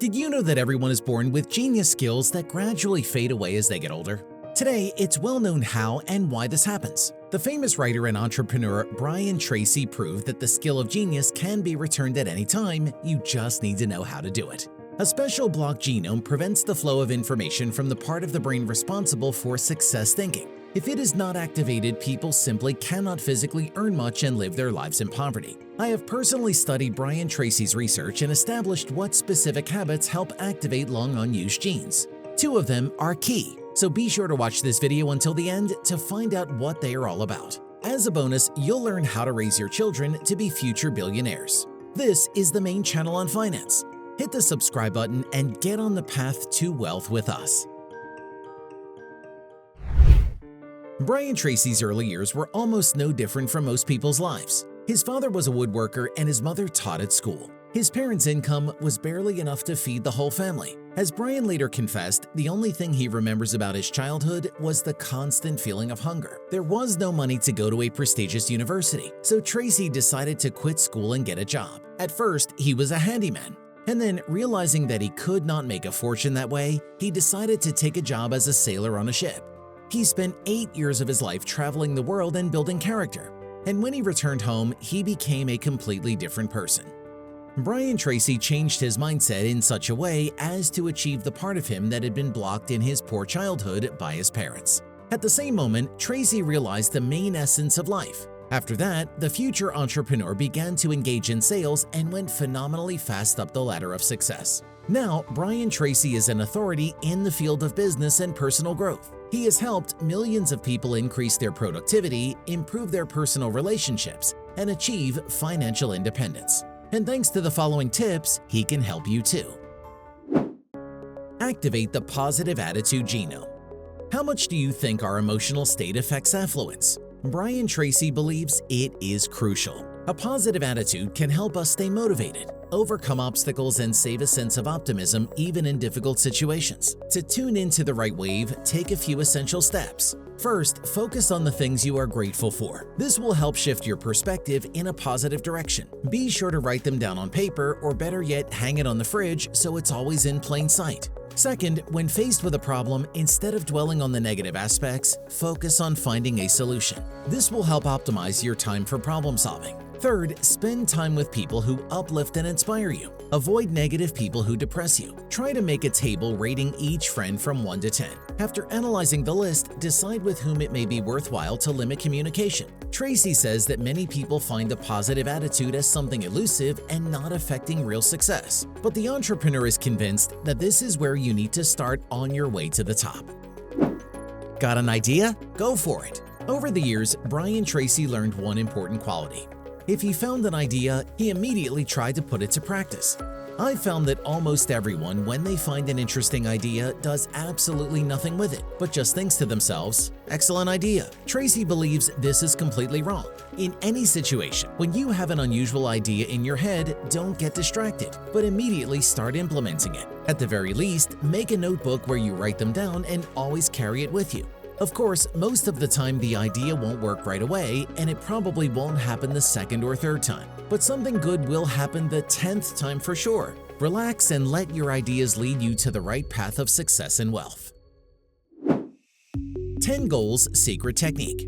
Did you know that everyone is born with genius skills that gradually fade away as they get older? Today, it's well known how and why this happens. The famous writer and entrepreneur Brian Tracy proved that the skill of genius can be returned at any time, you just need to know how to do it. A special blocked genome prevents the flow of information from the part of the brain responsible for success thinking. If it is not activated, people simply cannot physically earn much and live their lives in poverty. I have personally studied Brian Tracy's research and established what specific habits help activate long unused genes. 2 of them are key, so be sure to watch this video until the end to find out what they are all about. As a bonus, you'll learn how to raise your children to be future billionaires. This is the main channel on finance. Hit the subscribe button and get on the path to wealth with us. Brian Tracy's early years were almost no different from most people's lives. His father was a woodworker and his mother taught at school. His parents' income was barely enough to feed the whole family. As Brian later confessed, the only thing he remembers about his childhood was the constant feeling of hunger. There was no money to go to a prestigious university, so Tracy decided to quit school and get a job. At first, he was a handyman. And then, realizing that he could not make a fortune that way, he decided to take a job as a sailor on a ship. He spent 8 years of his life traveling the world and building character. And when he returned home, he became a completely different person. Brian Tracy changed his mindset in such a way as to achieve the part of him that had been blocked in his poor childhood by his parents. At the same moment, Tracy realized the main essence of life. After that, the future entrepreneur began to engage in sales and went phenomenally fast up the ladder of success. Now, Brian Tracy is an authority in the field of business and personal growth. He has helped millions of people increase their productivity, improve their personal relationships, and achieve financial independence. And thanks to the following tips, he can help you too. Activate the positive attitude genome. How much do you think our emotional state affects affluence? Brian Tracy believes it is crucial. A positive attitude can help us stay motivated, overcome obstacles, and save a sense of optimism even in difficult situations. To tune into the right wave, take a few essential steps. First, focus on the things you are grateful for. This will help shift your perspective in a positive direction. Be sure to write them down on paper, or better yet, hang it on the fridge so it's always in plain sight. Second, when faced with a problem, instead of dwelling on the negative aspects, focus on finding a solution. This will help optimize your time for problem solving. Third, spend time with people who uplift and inspire you. Avoid negative people who depress you. Try to make a table rating each friend from 1 to 10. After analyzing the list, decide with whom it may be worthwhile to limit communication. Tracy says that many people find a positive attitude as something elusive and not affecting real success. But the entrepreneur is convinced that this is where you need to start on your way to the top. Got an idea? Go for it. Over the years, Brian Tracy learned one important quality. If he found an idea, he immediately tried to put it to practice. I've found that almost everyone, when they find an interesting idea, does absolutely nothing with it, but just thinks to themselves, "Excellent idea." Tracy believes this is completely wrong. In any situation, when you have an unusual idea in your head, don't get distracted, but immediately start implementing it. At the very least, make a notebook where you write them down and always carry it with you. Of course, most of the time the idea won't work right away, and it probably won't happen the second or third time. But something good will happen the 10th time for sure. Relax and let your ideas lead you to the right path of success and wealth. 10 Goals Secret Technique.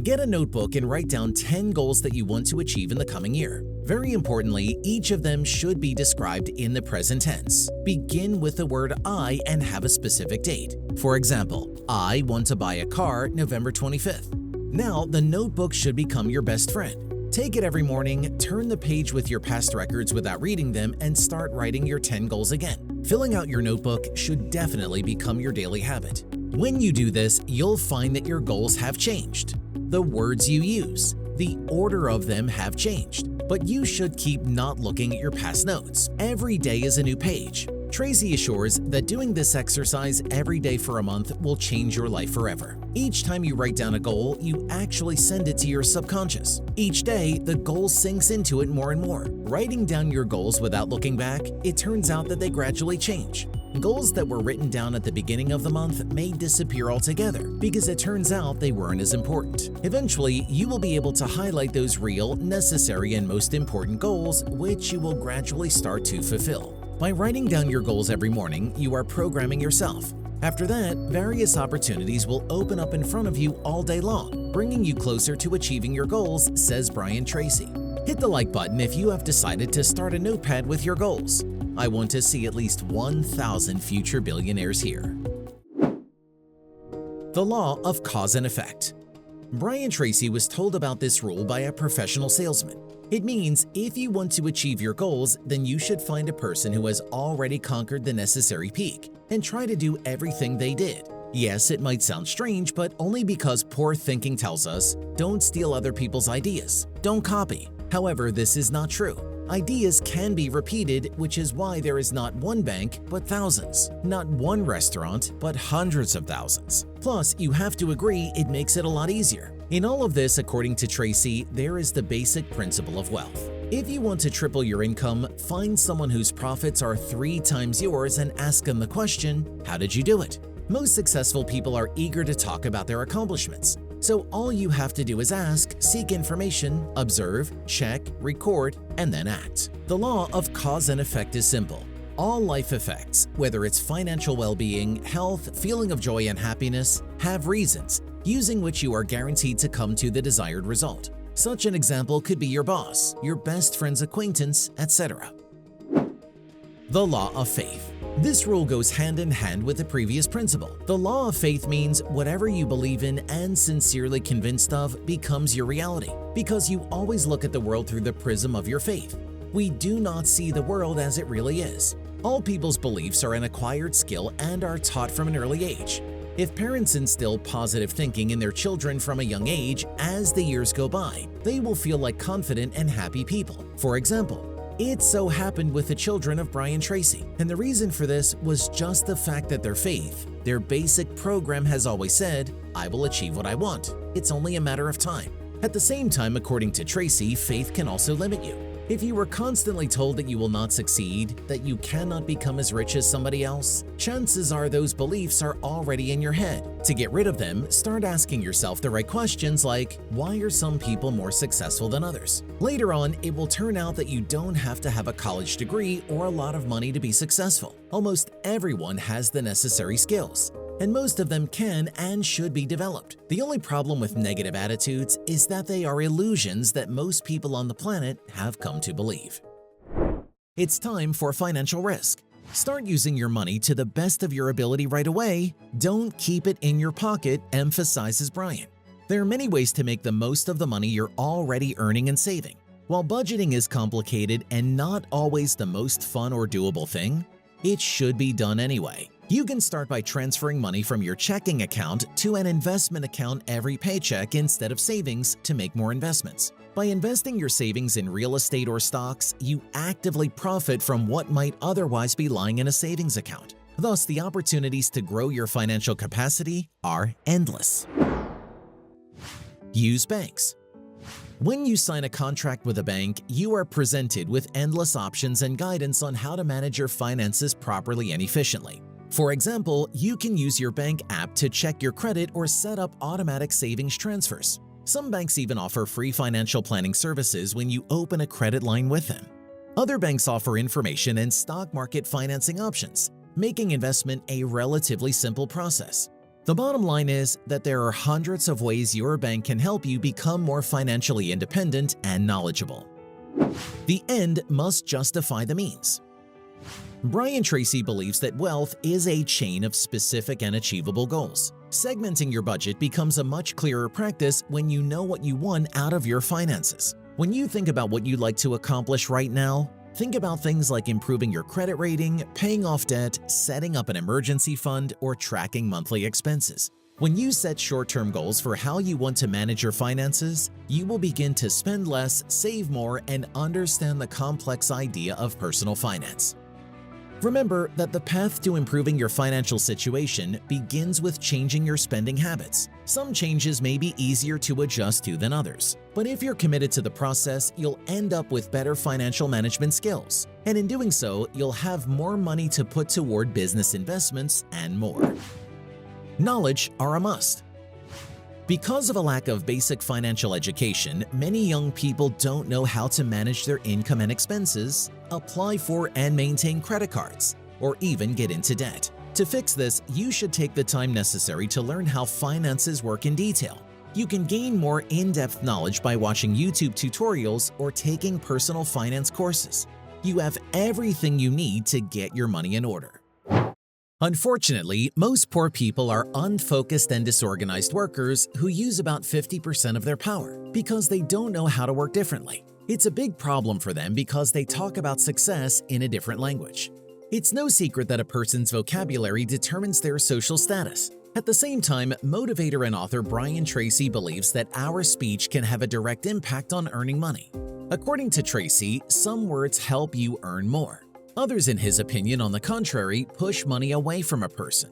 Get a notebook and write down 10 goals that you want to achieve in the coming year. Very importantly, each of them should be described in the present tense. Begin with the word I and have a specific date. For example, I want to buy a car November 25th. Now, the notebook should become your best friend. Take it every morning, turn the page with your past records without reading them, and start writing your 10 goals again. Filling out your notebook should definitely become your daily habit. When you do this, you'll find that your goals have changed. The words you use, the order of them have changed, but you should keep not looking at your past notes. Every day is a new page. Tracy assures that doing this exercise every day for a month will change your life forever. Each time you write down a goal, you actually send it to your subconscious. Each day, the goal sinks into it more and more. Writing down your goals without looking back, it turns out that they gradually change. Goals that were written down at the beginning of the month may disappear altogether because it turns out they weren't as important. Eventually, you will be able to highlight those real, necessary, and most important goals, which you will gradually start to fulfill. By writing down your goals every morning, you are programming yourself. After that, various opportunities will open up in front of you all day long, bringing you closer to achieving your goals, says Brian Tracy. Hit the like button if you have decided to start a notepad with your goals. I want to see at least 1,000 future billionaires here. The law of cause and effect. Brian Tracy was told about this rule by a professional salesman. It means if you want to achieve your goals, then you should find a person who has already conquered the necessary peak and try to do everything they did. Yes, it might sound strange, but only because poor thinking tells us, don't steal other people's ideas, don't copy. However, this is not true. Ideas can be repeated, which is why there is not one bank, but thousands. Not one restaurant, but hundreds of thousands. Plus, you have to agree it makes it a lot easier. In all of this, according to Tracy, there is the basic principle of wealth. If you want to triple your income, find someone whose profits are 3 times yours and ask them the question, how did you do it? Most successful people are eager to talk about their accomplishments. So all you have to do is ask, seek information, observe, check, record, and then act. The law of cause and effect is simple. All life effects, whether it's financial well-being, health, feeling of joy and happiness, have reasons, using which you are guaranteed to come to the desired result. Such an example could be your boss, your best friend's acquaintance, etc. The law of faith. This rule goes hand in hand with the previous principle. The law of faith means whatever you believe in and sincerely convinced of becomes your reality, because you always look at the world through the prism of your faith. We do not see the world as it really is. All people's beliefs are an acquired skill and are taught from an early age. If parents instill positive thinking in their children from a young age, as the years go by, they will feel like confident and happy people. For example, it so happened with the children of Brian Tracy, and the reason for this was just the fact that their faith, their basic program has always said, I will achieve what I want. It's only a matter of time. At the same time, according to Tracy, faith can also limit you. If you were constantly told that you will not succeed, that you cannot become as rich as somebody else, chances are those beliefs are already in your head. To get rid of them, start asking yourself the right questions like, why are some people more successful than others? Later on, it will turn out that you don't have to have a college degree or a lot of money to be successful. Almost everyone has the necessary skills, and most of them can and should be developed. The only problem with negative attitudes is that they are illusions that most people on the planet have come to believe. It's time for financial risk. Start using your money to the best of your ability right away. Don't keep it in your pocket, emphasizes Brian. There are many ways to make the most of the money you're already earning and saving. While budgeting is complicated and not always the most fun or doable thing, it should be done anyway. You can start by transferring money from your checking account to an investment account every paycheck instead of savings to make more investments. By investing your savings in real estate or stocks, you actively profit from what might otherwise be lying in a savings account. Thus, the opportunities to grow your financial capacity are endless. Use banks. When you sign a contract with a bank, you are presented with endless options and guidance on how to manage your finances properly and efficiently. For example, you can use your bank app to check your credit or set up automatic savings transfers. Some banks even offer free financial planning services when you open a credit line with them. Other banks offer information and stock market financing options, making investment a relatively simple process. The bottom line is that there are hundreds of ways your bank can help you become more financially independent and knowledgeable. The end must justify the means. Brian Tracy believes that wealth is a chain of specific and achievable goals. Segmenting your budget becomes a much clearer practice when you know what you want out of your finances. When you think about what you'd like to accomplish right now, think about things like improving your credit rating, paying off debt, setting up an emergency fund, or tracking monthly expenses. When you set short-term goals for how you want to manage your finances, you will begin to spend less, save more, and understand the complex idea of personal finance. Remember that the path to improving your financial situation begins with changing your spending habits. Some changes may be easier to adjust to than others, but if you're committed to the process, you'll end up with better financial management skills. And in doing so, you'll have more money to put toward business investments and more. Knowledge are a must. Because of a lack of basic financial education, many young people don't know how to manage their income and expenses, apply for and maintain credit cards, or even get into debt. To fix this, you should take the time necessary to learn how finances work in detail. You can gain more in-depth knowledge by watching YouTube tutorials or taking personal finance courses. You have everything you need to get your money in order. Unfortunately, most poor people are unfocused and disorganized workers who use about 50% of their power because they don't know how to work differently. It's a big problem for them because they talk about success in a different language. It's no secret that a person's vocabulary determines their social status. At the same time, motivator and author Brian Tracy believes that our speech can have a direct impact on earning money. According to Tracy, some words help you earn more. Others, in his opinion, on the contrary, push money away from a person.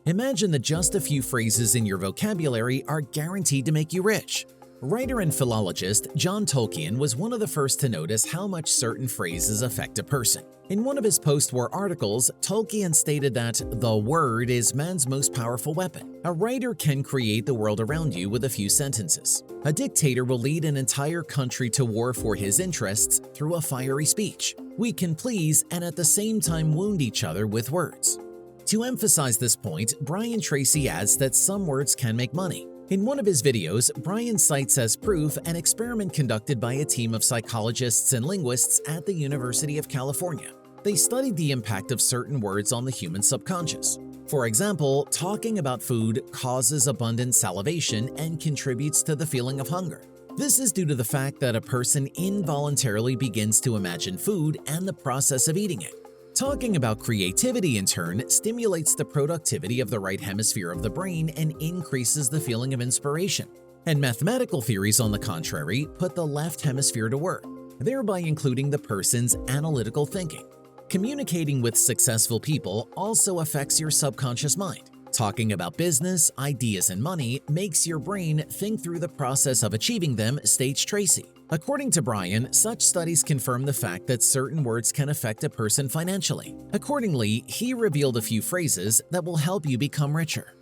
Imagine that just a few phrases in your vocabulary are guaranteed to make you rich. Writer and philologist John Tolkien was one of the first to notice how much certain phrases affect a person. In one of his post-war articles, Tolkien stated that the word is man's most powerful weapon. A writer can create the world around you with a few sentences. A dictator will lead an entire country to war for his interests through a fiery speech. We can please and at the same time wound each other with words. To emphasize this point, Brian Tracy adds that some words can make money. In one of his videos, Brian cites as proof an experiment conducted by a team of psychologists and linguists at the University of California. They studied the impact of certain words on the human subconscious. For example, talking about food causes abundant salivation and contributes to the feeling of hunger. This is due to the fact that a person involuntarily begins to imagine food and the process of eating it. Talking about creativity, in turn, stimulates the productivity of the right hemisphere of the brain and increases the feeling of inspiration. And mathematical theories, on the contrary, put the left hemisphere to work, thereby including the person's analytical thinking. Communicating with successful people also affects your subconscious mind. Talking about business, ideas, and money makes your brain think through the process of achieving them, states Tracy. According to Brian, such studies confirm the fact that certain words can affect a person financially. Accordingly, he revealed a few phrases that will help you become richer.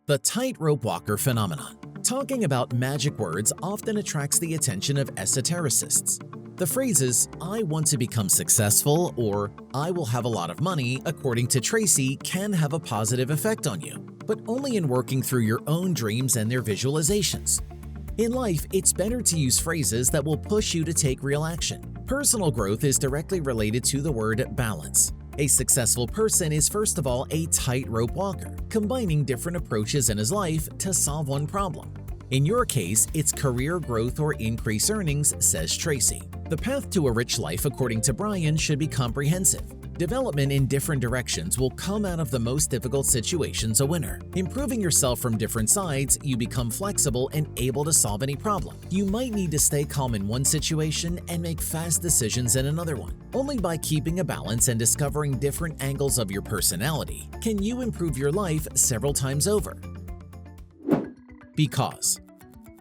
The tightrope walker phenomenon. Talking about magic words often attracts the attention of esotericists. The phrases, "I want to become successful" or "I will have a lot of money," according to Tracy, can have a positive effect on you, but only in working through your own dreams and their visualizations. In life, it's better to use phrases that will push you to take real action. Personal growth is directly related to the word balance. A successful person is first of all a tightrope walker, combining different approaches in his life to solve one problem. In your case, it's career growth or increased earnings, says Tracy. The path to a rich life, according to Brian, should be comprehensive. Development in different directions will come out of the most difficult situations a winner. Improving yourself from different sides, you become flexible and able to solve any problem. You might need to stay calm in one situation and make fast decisions in another one. Only by keeping a balance and discovering different angles of your personality can you improve your life several times over. Because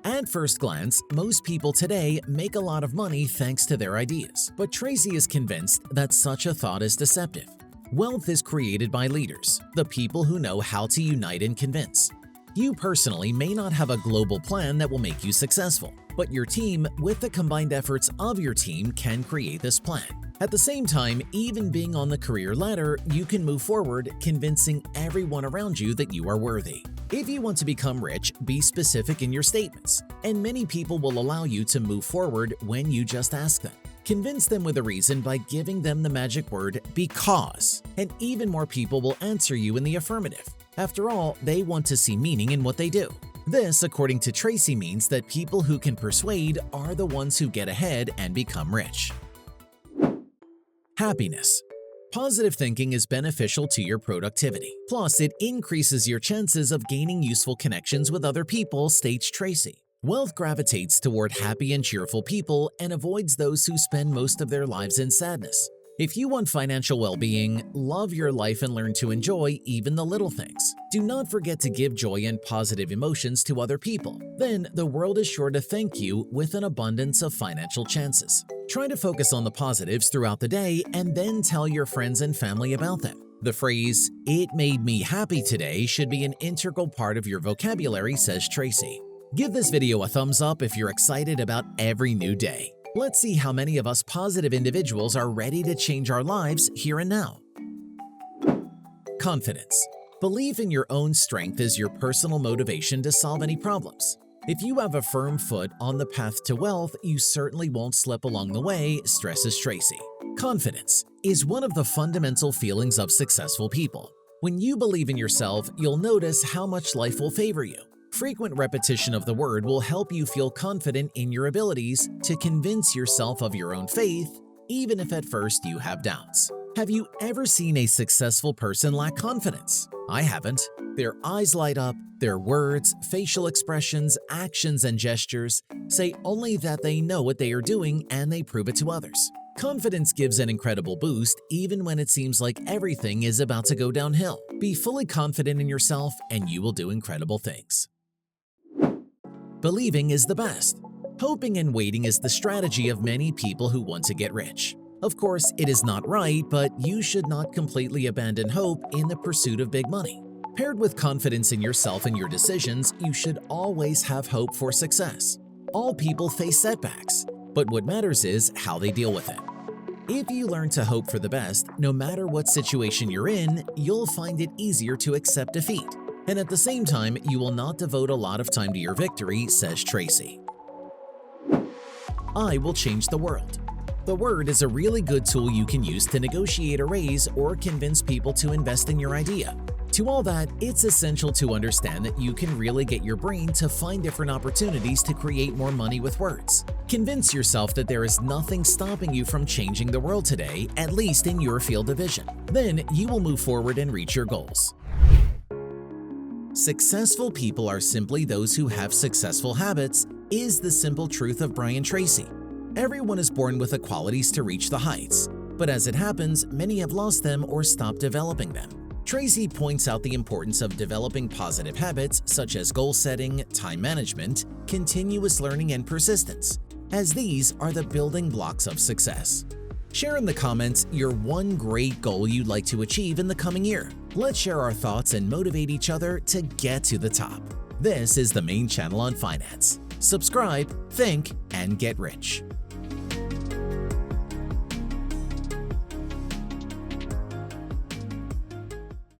at first glance, most people today make a lot of money thanks to their ideas, but Tracy is convinced that such a thought is deceptive. Wealth is created by leaders, the people who know how to unite and convince. You personally may not have a global plan that will make you successful, but your team, with the combined efforts of your team, can create this plan. At the same time, even being on the career ladder, you can move forward, convincing everyone around you that you are worthy. If you want to become rich, be specific in your statements, and many people will allow you to move forward when you just ask them. Convince them with a reason by giving them the magic word "because," and even more people will answer you in the affirmative. After all, they want to see meaning in what they do. This, according to Tracy, means that people who can persuade are the ones who get ahead and become rich. Happiness. Positive thinking is beneficial to your productivity. Plus, it increases your chances of gaining useful connections with other people, states Tracy. Wealth gravitates toward happy and cheerful people and avoids those who spend most of their lives in sadness. If you want financial well-being, love your life and learn to enjoy even the little things. Do not forget to give joy and positive emotions to other people. Then the world is sure to thank you with an abundance of financial chances. Try to focus on the positives throughout the day and then tell your friends and family about them. The phrase, "it made me happy today," should be an integral part of your vocabulary, says Tracy. Give this video a thumbs up if you're excited about every new day. Let's see how many of us positive individuals are ready to change our lives here and now. Confidence. Belief in your own strength is your personal motivation to solve any problems. If you have a firm foot on the path to wealth, you certainly won't slip along the way, stresses Tracy. Confidence is one of the fundamental feelings of successful people. When you believe in yourself, you'll notice how much life will favor you. Frequent repetition of the word will help you feel confident in your abilities to convince yourself of your own faith, even if at first you have doubts. Have you ever seen a successful person lack confidence? I haven't. Their eyes light up, their words, facial expressions, actions, and gestures say only that they know what they are doing, and they prove it to others. Confidence gives an incredible boost even when it seems like everything is about to go downhill. Be fully confident in yourself and you will do incredible things. Believing is the best. Hoping and waiting is the strategy of many people who want to get rich. Of course, it is not right, but you should not completely abandon hope in the pursuit of big money. Paired with confidence in yourself and your decisions, you should always have hope for success. All people face setbacks, but what matters is how they deal with it. If you learn to hope for the best, no matter what situation you're in, you'll find it easier to accept defeat. And at the same time, you will not devote a lot of time to your victory, says Tracy. I will change the world. The word is a really good tool you can use to negotiate a raise or convince people to invest in your idea. To all that, it's essential to understand that you can really get your brain to find different opportunities to create more money with words. Convince yourself that there is nothing stopping you from changing the world today, at least in your field of vision. Then you will move forward and reach your goals. Successful people are simply those who have successful habits, is the simple truth of Brian Tracy. Everyone is born with the qualities to reach the heights, but as it happens, many have lost them or stopped developing them. Tracy points out the importance of developing positive habits such as goal setting, time management, continuous learning, and persistence, as these are the building blocks of success. Share in the comments your one great goal you'd like to achieve in the coming year. Let's share our thoughts and motivate each other to get to the top. This is the main channel on finance. Subscribe, think, and get rich.